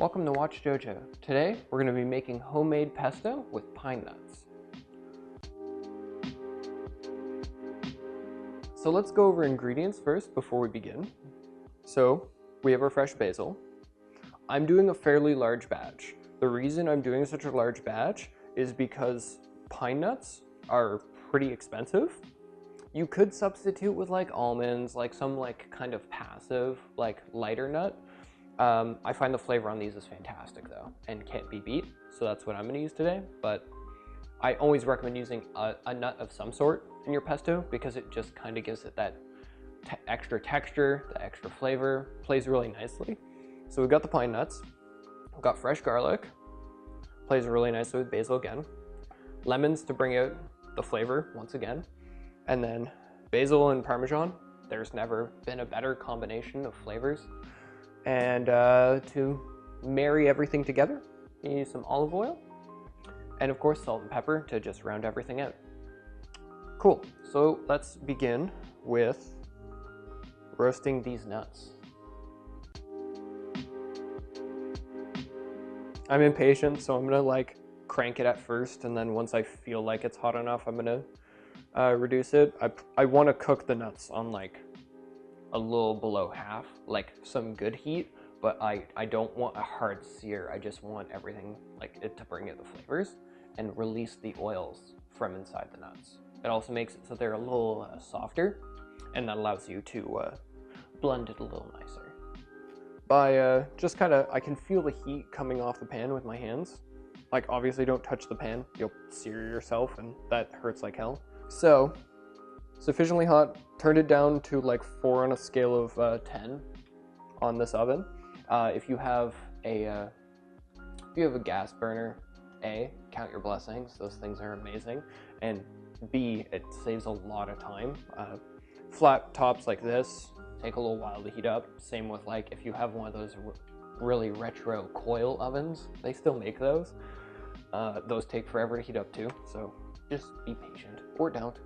Welcome to watchJojo. Today we're going to be making homemade pesto with pine nuts. So let's go over ingredients first before we begin. So we have our fresh basil. I'm doing a fairly large batch. The reason I'm doing such a large batch is because pine nuts are pretty expensive. You could substitute with like almonds, like some like kind of passive, like lighter nut. I find the flavor on these is fantastic though, and can't be beat. So that's what I'm gonna use today. But I always recommend using a nut of some sort in your pesto because it just kind of gives it that extra texture, the extra flavor, plays really nicely. So we've got the pine nuts, we've got fresh garlic, plays really nicely with basil again, lemons to bring out the flavor once again, and then basil and Parmesan. There's never been a better combination of flavors. And to marry everything together, you use some olive oil, and of course salt and pepper to just round everything out. Cool, so let's begin with roasting these nuts. I'm impatient, so I'm gonna like crank it at first, and then once I feel like it's hot enough, I'm gonna reduce it. I want to cook the nuts on like a little below half, like some good heat, but I don't want a hard sear. I just want everything like it to bring out the flavors and release the oils from inside the nuts. It also makes it so they're a little softer, and that allows you to blend it a little nicer. By just kind of, I can feel the heat coming off the pan with my hands. Like obviously don't touch the pan, you'll sear yourself and that hurts like hell. So sufficiently hot, turned it down to like 4 on a scale of 10 on this oven. If you have a gas burner, A, count your blessings, those things are amazing, and B, it saves a lot of time. Flat tops like this take a little while to heat up. Same with like if you have one of those really retro coil ovens, they still make those. Those take forever to heat up too, so just be patient, or don't.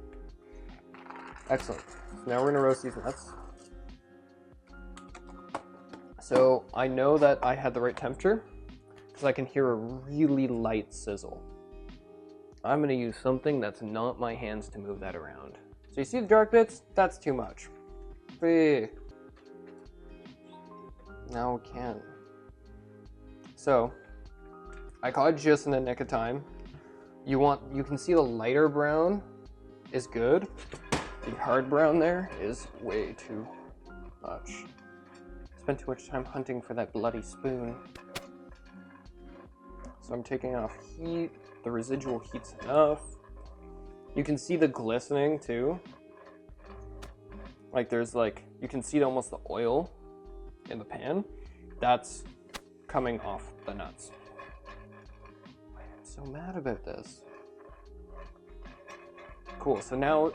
Excellent. So now we're gonna roast these nuts. So I know that I had the right temperature because I can hear a really light sizzle. I'm gonna use something that's not my hands to move that around. So you see the dark bits? That's too much. Now we can. So I caught it just in the nick of time. You can see the lighter brown is good. The hard brown there is way too much. Spent too much time hunting for that bloody spoon. So I'm taking off heat. The residual heat's enough. You can see the glistening too. Like there's like, you can see almost the oil in the pan. That's coming off the nuts. I'm so mad about this. Cool, so now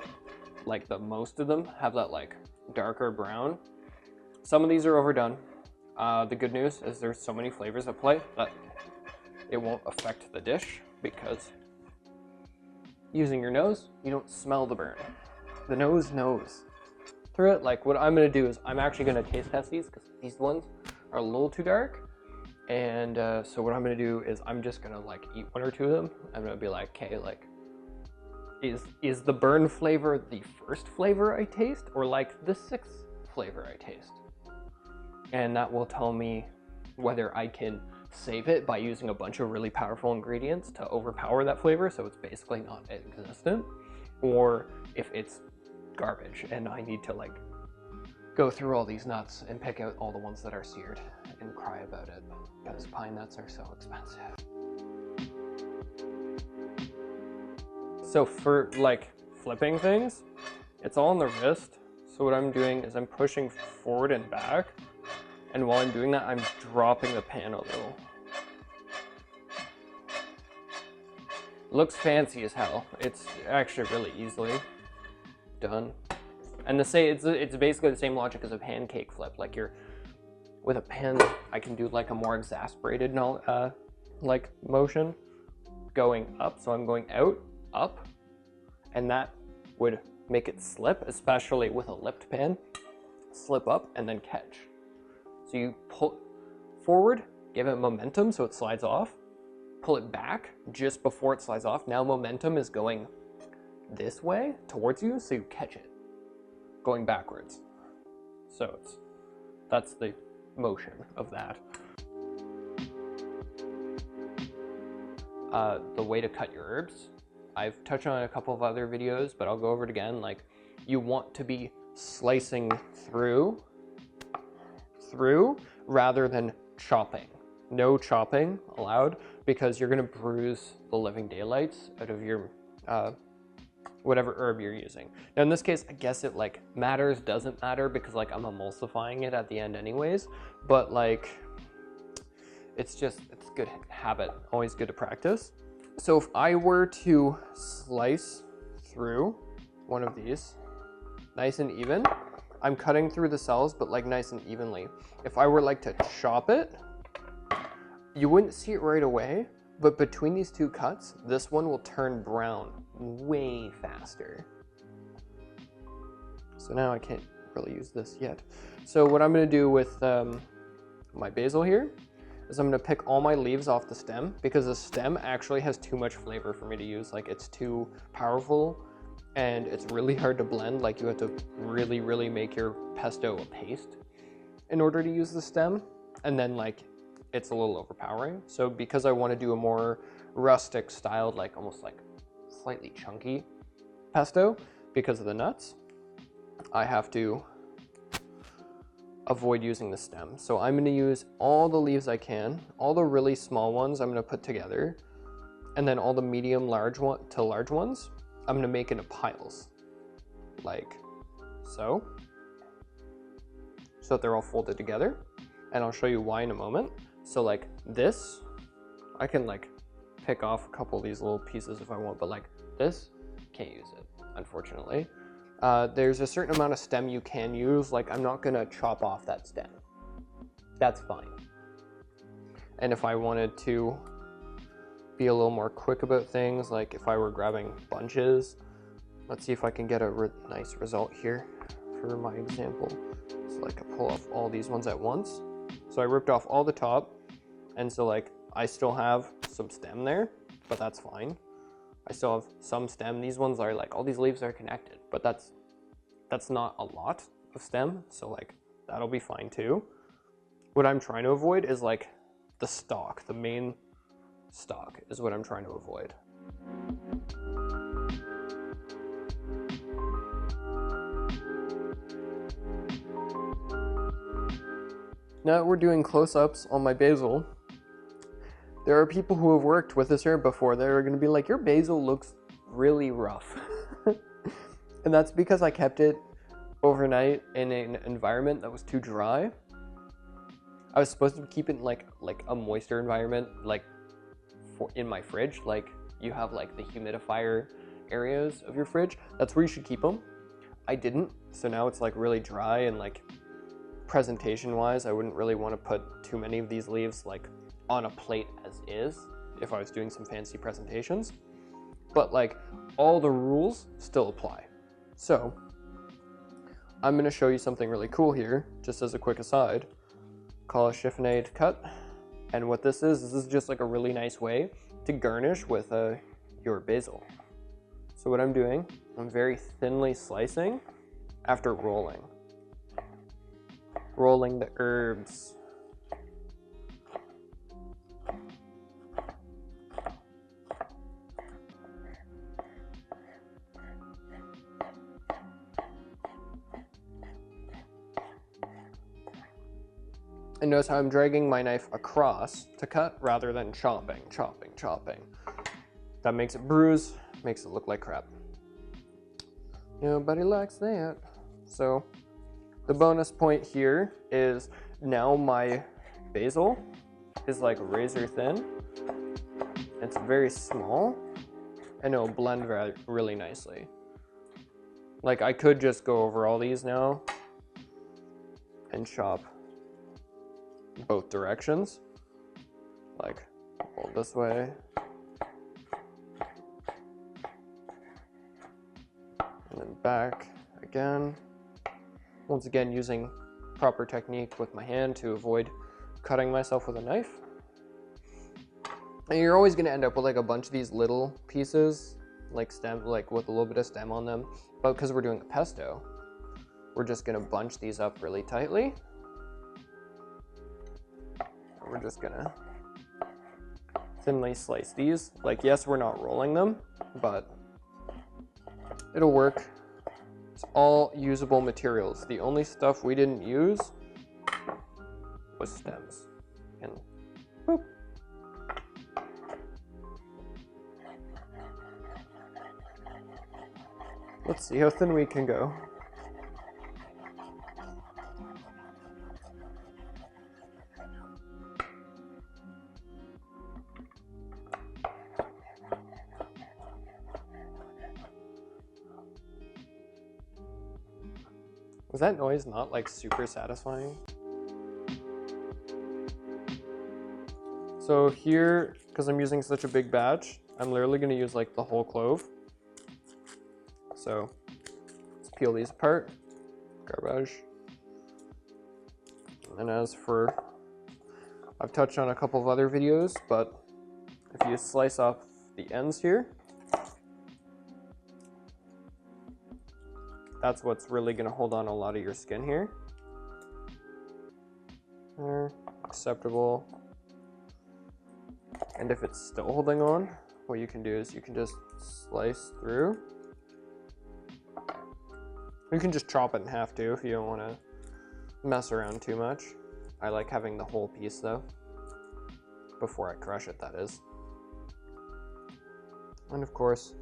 like most of them have that like darker brown. Some of these are overdone. The good news is there's so many flavors at play that it won't affect the dish because using your nose, you don't smell the burn. The nose knows. Through it, like what I'm gonna do is I'm actually gonna taste test these because these ones are a little too dark. And so what I'm gonna do is I'm just gonna like eat 1 or 2 of them. I'm gonna be like, okay, like, is the burn flavor the first flavor I taste or like the 6th flavor I taste? And that will tell me whether I can save it by using a bunch of really powerful ingredients to overpower that flavor so it's basically not existent, or if it's garbage and I need to like go through all these nuts and pick out all the ones that are seared and cry about it because pine nuts are so expensive. So for like flipping things, it's all on the wrist. So what I'm doing is I'm pushing forward and back. And while I'm doing that, I'm dropping the pan a little. Looks fancy as hell. It's actually really easily done. And it's basically the same logic as a pancake flip. Like with a pan, I can do like a more exasperated like motion going up. So I'm going out, up, and that would make it slip, especially with a lipped pan. Slip up and then catch. So you pull forward give it momentum so it slides off, pull it back just before it slides off. Now momentum is going this way towards you, so you catch it going backwards. So that's the motion of that. The way to cut your herbs, I've touched on a couple of other videos, but I'll go over it again. Like, you want to be slicing through rather than chopping. No chopping allowed, because you're gonna bruise the living daylights out of your whatever herb you're using. Now in this case, I guess it like matters, doesn't matter, because like I'm emulsifying it at the end anyways, but like it's good habit, always good to practice. So if I were to slice through one of these, nice and even, I'm cutting through the cells, but like nice and evenly. If I were like to chop it, you wouldn't see it right away, but between these two cuts, this one will turn brown way faster. So now I can't really use this yet. So what I'm gonna do with my basil here is I'm gonna pick all my leaves off the stem, because the stem actually has too much flavor for me to use. Like, it's too powerful and it's really hard to blend. Like, you have to really, really make your pesto a paste in order to use the stem. And then like, it's a little overpowering. So because I wanna do a more rustic styled, like almost like slightly chunky pesto because of the nuts, I have to avoid using the stem. So I'm gonna use all the leaves I can, all the really small ones I'm gonna put together, and then all the medium large ones, I'm gonna make into piles, like so that they're all folded together. And I'll show you why in a moment. So like this, I can like pick off a couple of these little pieces if I want, but like this, can't use it, unfortunately. There's a certain amount of stem you can use. Like, I'm not gonna chop off that stem. That's fine. And if I wanted to be a little more quick about things, like if I were grabbing bunches, let's see if I can get a nice result here for my example. So like I pull off all these ones at once. So I ripped off all the top, and so like I still have some stem there, but that's fine. I still have some stem. These ones are like, all these leaves are connected, but that's not a lot of stem, so like that'll be fine too. What I'm trying to avoid is like the stalk, the main stalk is what I'm trying to avoid. Now that we're doing close-ups on my basil, there are people who have worked with this herb before that are going to be like, your basil looks really rough. And that's because I kept it overnight in an environment that was too dry. I was supposed to keep it in like a moister environment, like in my fridge. Like, you have like the humidifier areas of your fridge. That's where you should keep them. I didn't, so now it's like really dry, and like presentation wise, I wouldn't really want to put too many of these leaves like on a plate as is if I was doing some fancy presentations, but like all the rules still apply. So I'm going to show you something really cool here, just as a quick aside, called a chiffonade cut. And what this is just like a really nice way to garnish with your basil. So what I'm doing, I'm very thinly slicing after rolling the herbs. And notice how I'm dragging my knife across to cut rather than chopping. That makes it bruise, makes it look like crap. Nobody likes that. So the bonus point here is now my basil is like razor thin. It's very small, and it'll blend really nicely. Like, I could just go over all these now and chop both directions, like pull this way and then back again. Once again, using proper technique with my hand to avoid cutting myself with a knife. And you're always gonna end up with like a bunch of these little pieces, like stem, like with a little bit of stem on them. But because we're doing a pesto, we're just gonna bunch these up really tightly. And we're just gonna thinly slice these. Like, yes, we're not rolling them, but it'll work. It's all usable materials. The only stuff we didn't use was stems. And boop. Let's see how thin we can go. Was that noise not like super satisfying? So here, because I'm using such a big batch, I'm literally gonna use like the whole clove. So let's peel these apart, garbage. And as for, I've touched on a couple of other videos, but if you slice off the ends here, that's what's really gonna hold on a lot of your skin here. There, acceptable. And if it's still holding on, what you can do is you can just slice through. You can just chop it in half too if you don't wanna mess around too much. I like having the whole piece though, before I crush it, that is. And of course,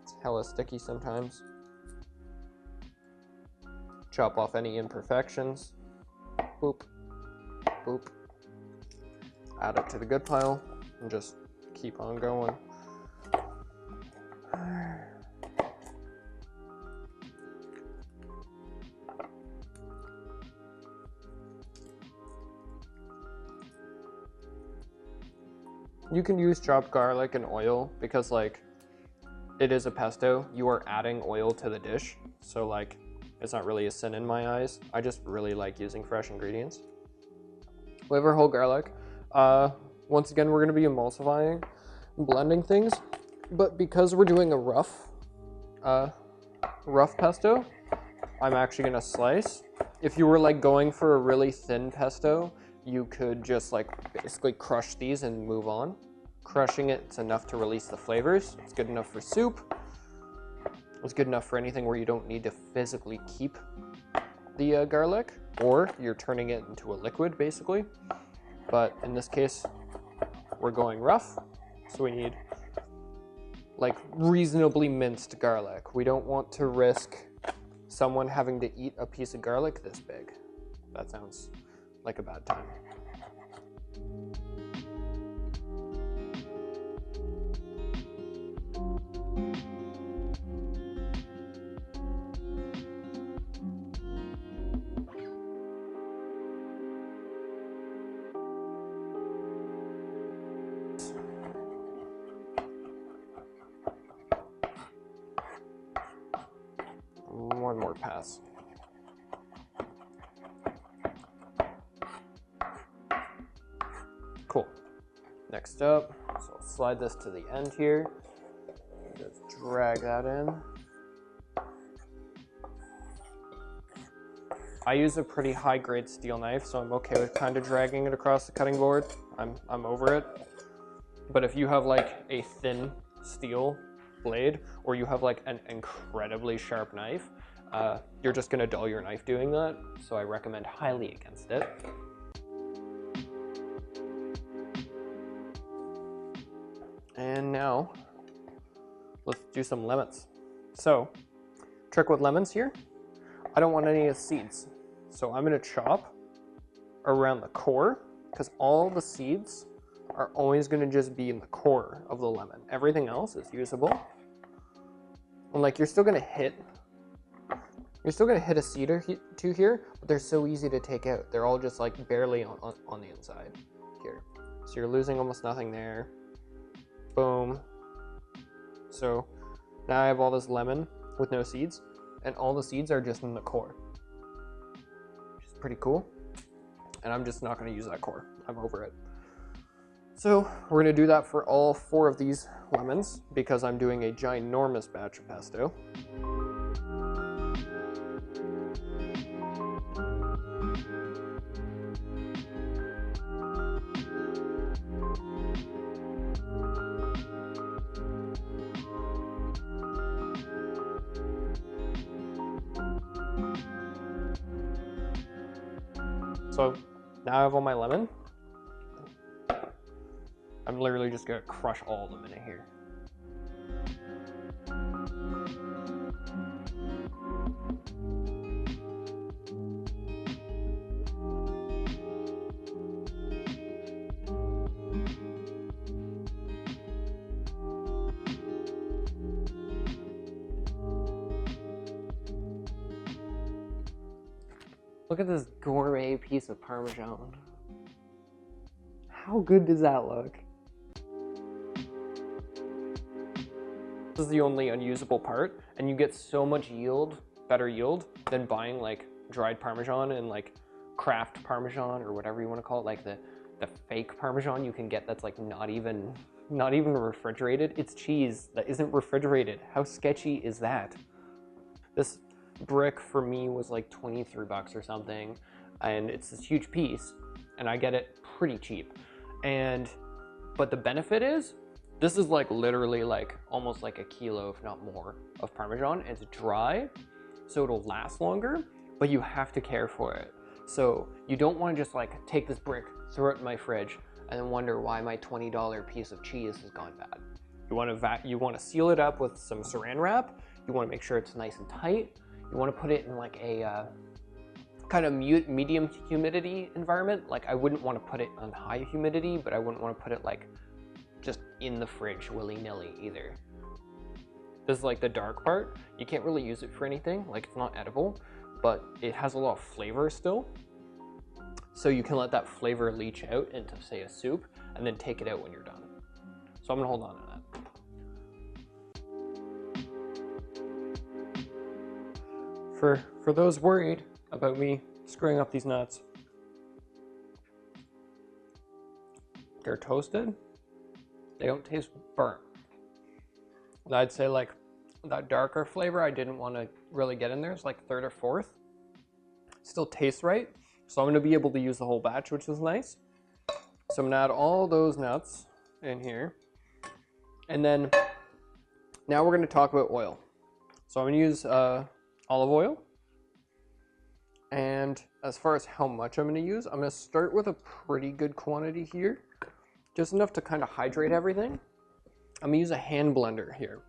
it's hella sticky sometimes. Chop off any imperfections. Boop, boop. Add it to the good pile and just keep on going. You can use chopped garlic and oil because like it is a pesto. You are adding oil to the dish. So like it's not really a sin in my eyes. I just really like using fresh ingredients. We have our whole garlic. Once again, we're gonna be emulsifying and blending things, but because we're doing a rough pesto, I'm actually gonna slice. If you were like going for a really thin pesto, you could just like basically crush these and move on. Crushing it's enough to release the flavors. It's good enough for soup. It's good enough for anything where you don't need to physically keep the garlic, or you're turning it into a liquid basically. But in this case, we're going rough, so we need like reasonably minced garlic. We don't want to risk someone having to eat a piece of garlic this big. That sounds like a bad time. One more pass. Cool. Next up, so I'll slide this to the end here. Just drag that in. I use a pretty high grade steel knife, so I'm okay with kind of dragging it across the cutting board. I'm over it. But if you have like a thin steel blade, or you have like an incredibly sharp knife, you're just gonna dull your knife doing that. So I recommend highly against it. And now, let's do some lemons. So, trick with lemons here, I don't want any of the seeds. So I'm gonna chop around the core, because all the seeds are always gonna just be in the core of the lemon. Everything else is usable. And like you're still gonna hit a seed or two here, but they're so easy to take out. They're all just like barely on the inside here. So you're losing almost nothing there. Boom. So now I have all this lemon with no seeds, and all the seeds are just in the core, which is pretty cool. And I'm just not gonna use that core. I'm over it. So we're gonna do that for all 4 of these lemons because I'm doing a ginormous batch of pesto. So now I have all my lemon. I'm literally just gonna crush all of them in here. Look at this gourmet piece of Parmesan. How good does that look? This is the only unusable part, and you get so much yield, better yield, than buying like dried Parmesan and like craft Parmesan or whatever you want to call it, like the fake Parmesan you can get that's like not even refrigerated. It's cheese that isn't refrigerated. How sketchy is that? This brick for me was like 23 bucks or something, and it's this huge piece, and I get it pretty cheap. But the benefit is, this is like literally like almost like a kilo, if not more, of Parmesan. It's dry, so it'll last longer, but you have to care for it. So you don't want to just like take this brick, throw it in my fridge, and then wonder why my $20 piece of cheese has gone bad. You want to seal it up with some saran wrap. You want to make sure it's nice and tight. You want to put it in like a kind of medium humidity environment. Like I wouldn't want to put it on high humidity, but I wouldn't want to put it like just in the fridge willy-nilly either. This is like the dark part. You can't really use it for anything, like it's not edible, but it has a lot of flavor still. So you can let that flavor leach out into say a soup and then take it out when you're done. So I'm gonna hold on to that. For those worried about me screwing up these nuts, they're toasted. They don't taste burnt. I'd say like that darker flavor I didn't want to really get in there. It's like 3rd or 4th. Still tastes right. So I'm going to be able to use the whole batch, which is nice. So I'm going to add all those nuts in here. And then now we're going to talk about oil. So I'm going to use olive oil. And as far as how much I'm going to use, I'm going to start with a pretty good quantity here. Just enough to kind of hydrate everything. I'm gonna use a hand blender here.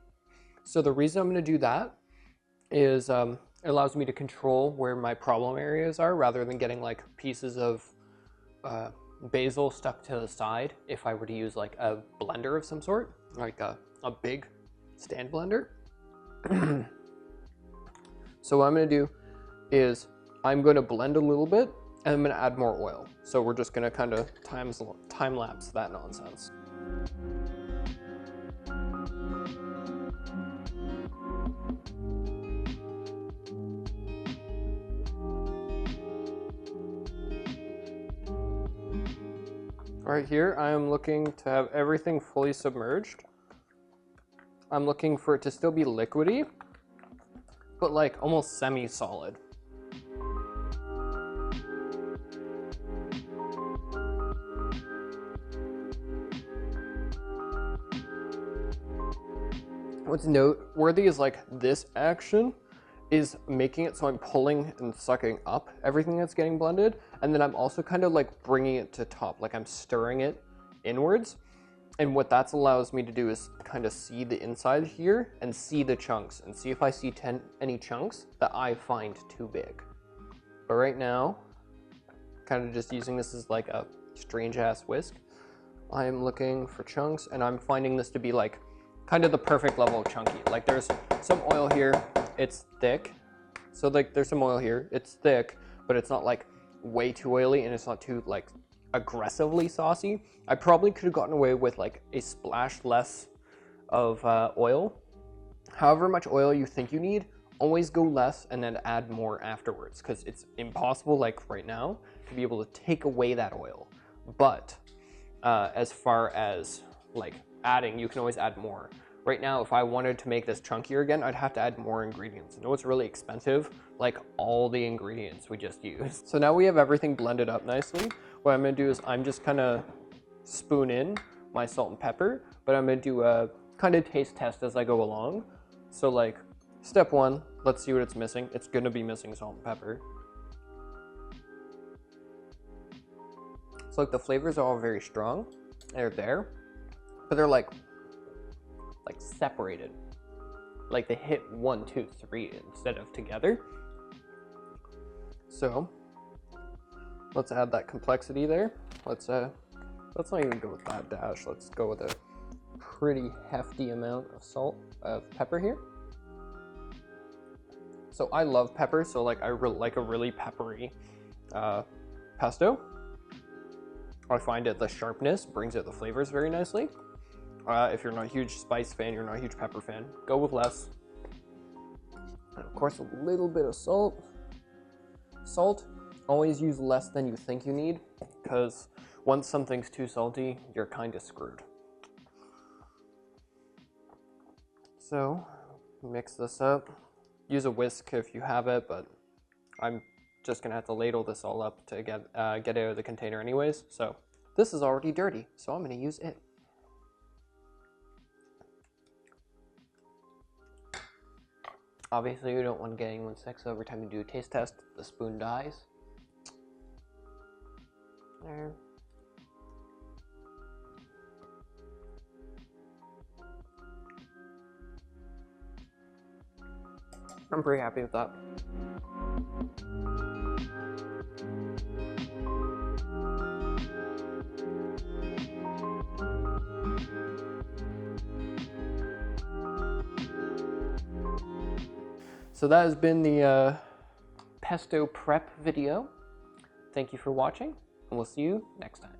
So the reason I'm gonna do that is it allows me to control where my problem areas are rather than getting like pieces of basil stuck to the side if I were to use like a blender of some sort, like a big stand blender. So what I'm gonna do is I'm gonna blend a little bit and I'm gonna add more oil. So we're just gonna kind of time lapse that nonsense. Right here, I am looking to have everything fully submerged. I'm looking for it to still be liquidy, but like almost semi-solid. What's noteworthy is like this action is making it so I'm pulling and sucking up everything that's getting blended, and then I'm also kind of like bringing it to top, like I'm stirring it inwards. And what that allows me to do is kind of see the inside here and see the chunks and see if I see any chunks that I find too big. But right now, kind of just using this as like a strange ass whisk, I am looking for chunks, and I'm finding this to be like kind of the perfect level of chunky. Like there's some oil here, it's thick. So like there's some oil here, it's thick, but it's not like way too oily and it's not too like aggressively saucy. I probably could have gotten away with like a splash less of oil. However much oil you think you need, always go less and then add more afterwards, because it's impossible like right now to be able to take away that oil. But as far as like adding, you can always add more. Right now, if I wanted to make this chunkier again, I'd have to add more ingredients. You know what's really expensive? Like all the ingredients we just used. So now we have everything blended up nicely. What I'm gonna do is I'm just kind of spoon in my salt and pepper, but I'm gonna do a kind of taste test as I go along. So like step one, let's see what it's missing. It's gonna be missing salt and pepper. So like the flavors are all very strong. They're there, but they're like separated. Like they hit 1, 2, 3 instead of together. So let's add that complexity there. Let's not even go with that dash. Let's go with a pretty hefty amount of pepper here. So I love pepper, so like I like a really peppery pesto. I find that the sharpness brings out the flavors very nicely. If you're not a huge spice fan, you're not a huge pepper fan, go with less. And of course, a little bit of salt. Salt, always use less than you think you need, because once something's too salty, you're kind of screwed. So, mix this up. Use a whisk if you have it, but I'm just gonna have to ladle this all up to get out of the container anyways. So, this is already dirty, so I'm gonna use it. Obviously, you don't want to get anyone sick, so every time you do a taste test, the spoon dies. There. I'm pretty happy with that. So that has been the pesto prep video. Thank you for watching, and we'll see you next time.